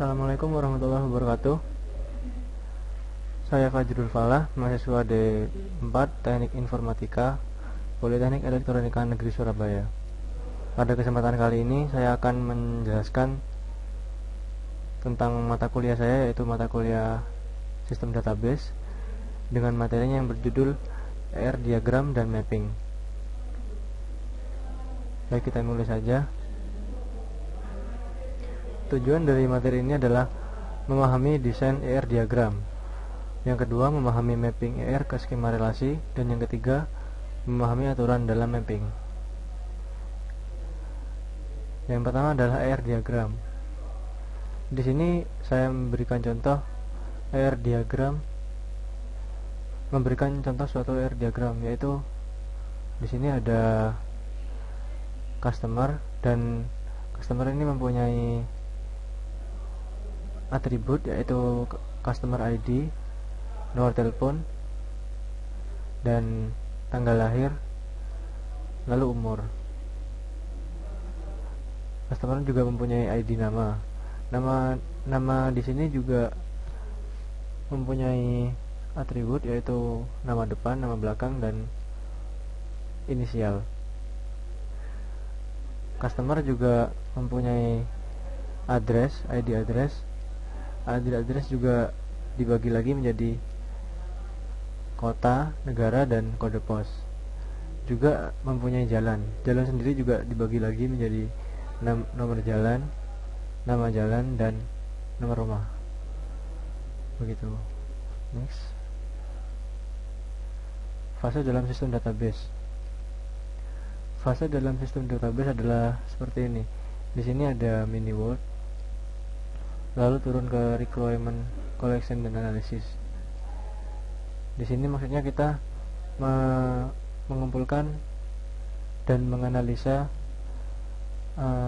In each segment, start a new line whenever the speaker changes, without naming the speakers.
Assalamualaikum warahmatullahi wabarakatuh. Saya Fajrul Falah, mahasiswa D4 Teknik Informatika, Politeknik Elektronika Negeri Surabaya. Pada kesempatan kali ini saya akan menjelaskan tentang mata kuliah saya, yaitu mata kuliah Sistem Database dengan materinya yang berjudul ER Diagram dan Mapping. Baik, kita mulai saja. Tujuan dari materi ini adalah memahami desain ER diagram. Yang kedua, memahami mapping ER ke skema relasi, dan yang ketiga, memahami aturan dalam mapping. Yang pertama adalah ER diagram. Di sini saya memberikan contoh ER diagram, memberikan contoh suatu ER diagram, yaitu di sini ada customer, dan customer ini mempunyai atribut, yaitu customer ID, nomor telepon, dan tanggal lahir, lalu umur. Customer juga mempunyai ID nama. Nama di sini juga mempunyai atribut, yaitu nama depan, nama belakang, dan inisial. Customer juga mempunyai address, ID address juga dibagi lagi menjadi kota, negara, dan kode pos. Juga mempunyai jalan sendiri juga dibagi lagi menjadi nomor jalan, nama jalan, dan nomor rumah. Begitu. Next. Fase dalam sistem database. Fase dalam sistem database adalah seperti ini. Di sini ada mini word, lalu turun ke requirement collection dan analysis. Di sini maksudnya kita mengumpulkan dan menganalisa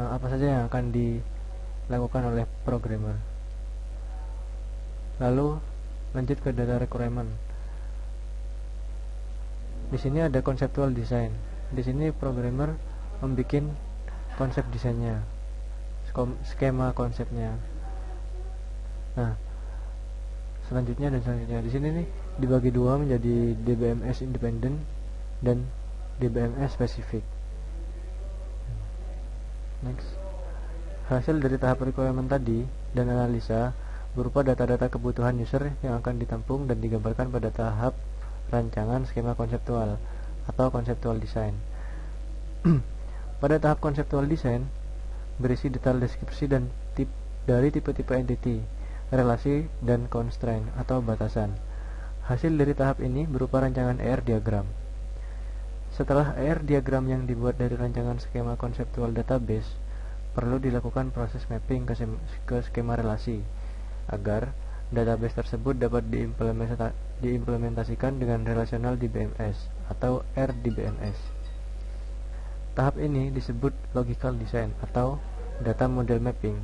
apa saja yang akan dilakukan oleh programmer. Lalu lanjut ke data requirement. Di sini ada conceptual design. Di sini programmer membuat konsep desainnya, skema konsepnya. Nah, selanjutnya di sini nih dibagi dua menjadi DBMS independent dan DBMS spesifik. Next. Hasil dari tahap requirement tadi dan analisa berupa data-data kebutuhan user yang akan ditampung dan digambarkan pada tahap rancangan skema konseptual atau conceptual design. Pada tahap conceptual design berisi detail deskripsi dan dari tipe-tipe entity, relasi, dan constraint atau batasan. Hasil dari tahap ini berupa rancangan ER diagram. Setelah ER diagram yang dibuat dari rancangan skema konseptual database, perlu dilakukan proses mapping ke skema relasi agar database tersebut dapat diimplementasikan dengan relational DBMS atau RDBMS. Tahap ini disebut logical design atau data model mapping.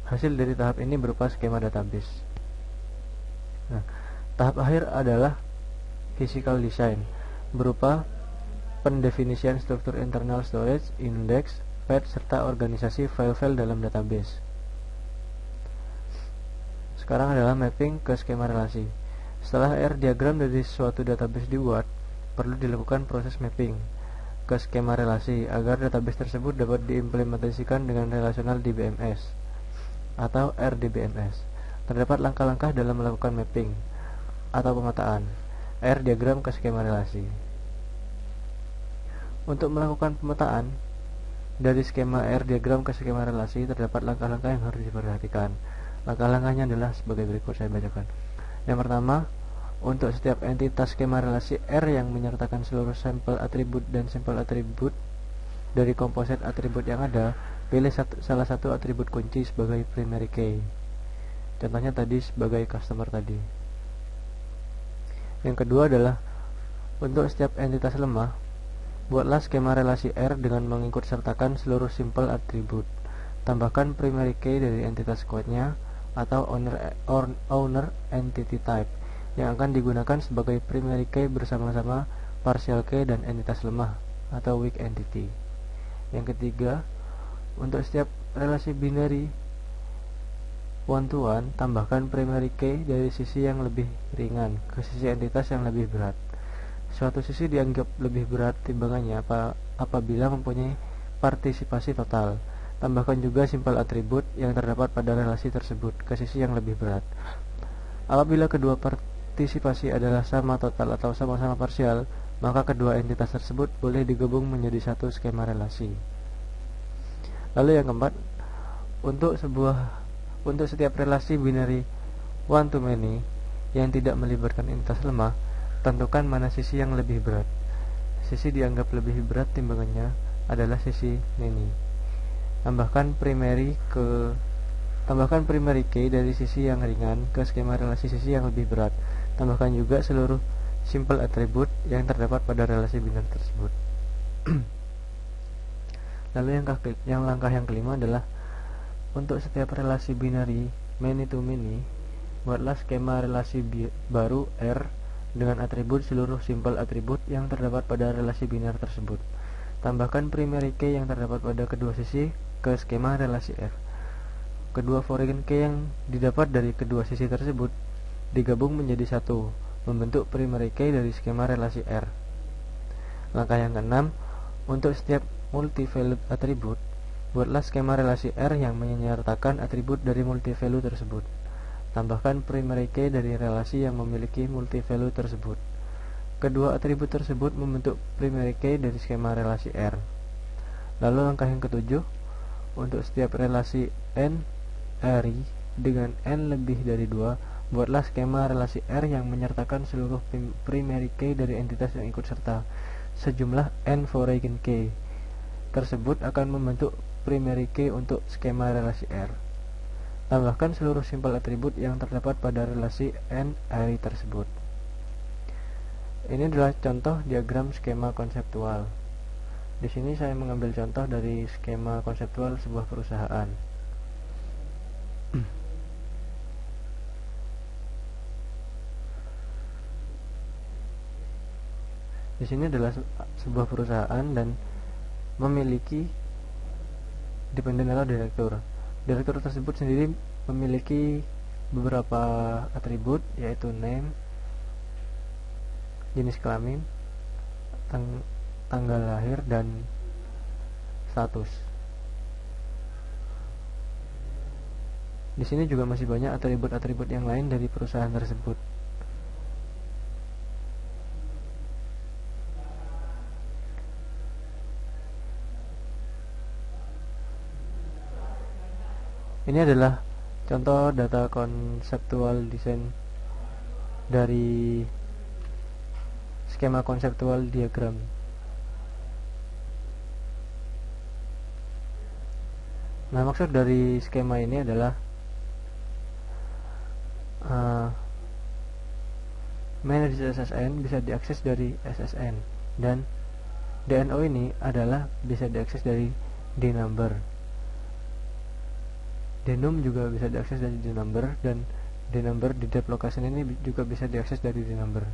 Hasil dari tahap ini berupa skema database. Nah, tahap akhir adalah physical design, berupa pendefinisian struktur internal storage, index, path, serta organisasi file-file dalam database. Sekarang adalah mapping ke skema relasi. Setelah ER diagram dari suatu database dibuat, perlu dilakukan proses mapping ke skema relasi agar database tersebut dapat diimplementasikan dengan relational DBMS atau RDBMS. Terdapat langkah-langkah dalam melakukan mapping atau pemetaan ER diagram ke skema relasi. Untuk melakukan pemetaan dari skema ER diagram ke skema relasi, terdapat langkah-langkah yang harus diperhatikan. Langkah-langkahnya adalah sebagai berikut, saya bacakan. Yang pertama, untuk setiap entitas skema relasi R yang menyertakan seluruh sampel atribut dan sampel atribut dari komposit atribut yang ada, pilih salah satu atribut kunci sebagai primary key. Contohnya tadi sebagai customer tadi. Yang kedua adalah untuk setiap entitas lemah, buatlah skema relasi R dengan mengikut sertakan seluruh sampel atribut. Tambahkan primary key dari entitas code-nya atau owner entity type yang akan digunakan sebagai primary key bersama-sama partial key dan entitas lemah atau weak entity. Yang ketiga, untuk setiap relasi binary one-to-one, tambahkan primary key dari sisi yang lebih ringan ke sisi entitas yang lebih berat. Suatu sisi dianggap lebih berat timbangannya apabila mempunyai partisipasi total. Tambahkan juga simpel atribut yang terdapat pada relasi tersebut ke sisi yang lebih berat. Apabila kedua partisipasi adalah sama total atau sama-sama parsial, maka kedua entitas tersebut boleh digabung menjadi satu skema relasi. Lalu yang keempat, untuk setiap relasi binary one to many yang tidak melibatkan entitas lemah, tentukan mana sisi yang lebih berat. Sisi dianggap lebih berat timbangannya adalah sisi many. Tambahkan primary key dari sisi yang ringan ke skema relasi sisi yang lebih berat. Tambahkan juga seluruh simple atribut yang terdapat pada relasi binary tersebut. Lalu langkah yang kelima adalah untuk setiap relasi binary many to many, buatlah skema relasi baru R dengan atribut seluruh simple atribut yang terdapat pada relasi binary tersebut. Tambahkan primary key yang terdapat pada kedua sisi ke skema relasi R. Kedua foreign key yang didapat dari kedua sisi tersebut digabung menjadi satu, membentuk primary key dari skema relasi R. Langkah yang keenam, untuk setiap multi-valued atribut, buatlah skema relasi R yang menyertakan atribut dari multi-value tersebut. Tambahkan primary key dari relasi yang memiliki multi-value tersebut. Kedua atribut tersebut membentuk primary key dari skema relasi R. Lalu langkah yang ketujuh, untuk setiap relasi N Ri dengan N lebih dari 2, buatlah skema relasi R yang menyertakan seluruh primary key dari entitas yang ikut serta. Sejumlah N foreign key tersebut akan membentuk primary key untuk skema relasi R. Tambahkan seluruh simple atribut yang terdapat pada relasi N Ri tersebut. Ini adalah contoh diagram skema konseptual. Di sini saya mengambil contoh dari skema konseptual sebuah perusahaan. Di sini adalah sebuah perusahaan dan memiliki dependen atau direktur. Direktur tersebut sendiri memiliki beberapa atribut, yaitu name, jenis kelamin, tanggal lahir, dan status. Di sini juga masih banyak atribut-atribut yang lain dari perusahaan tersebut. Ini adalah contoh data konseptual desain dari skema konseptual diagram. Nah, maksud dari skema ini adalah manage SSN bisa diakses dari SSN, dan DNO ini adalah bisa diakses dari dnumber. Denum juga bisa diakses dari dnumber, dan dnumber di depth location ini juga bisa diakses dari dnumber.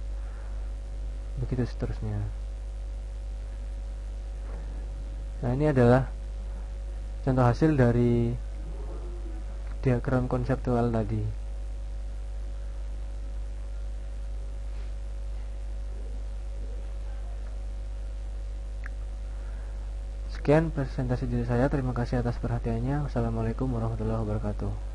Begitu seterusnya. Nah, ini adalah contoh hasil dari diagram konseptual tadi. Sekian presentasi dari saya. Terima kasih atas perhatiannya. Wassalamualaikum warahmatullahi wabarakatuh.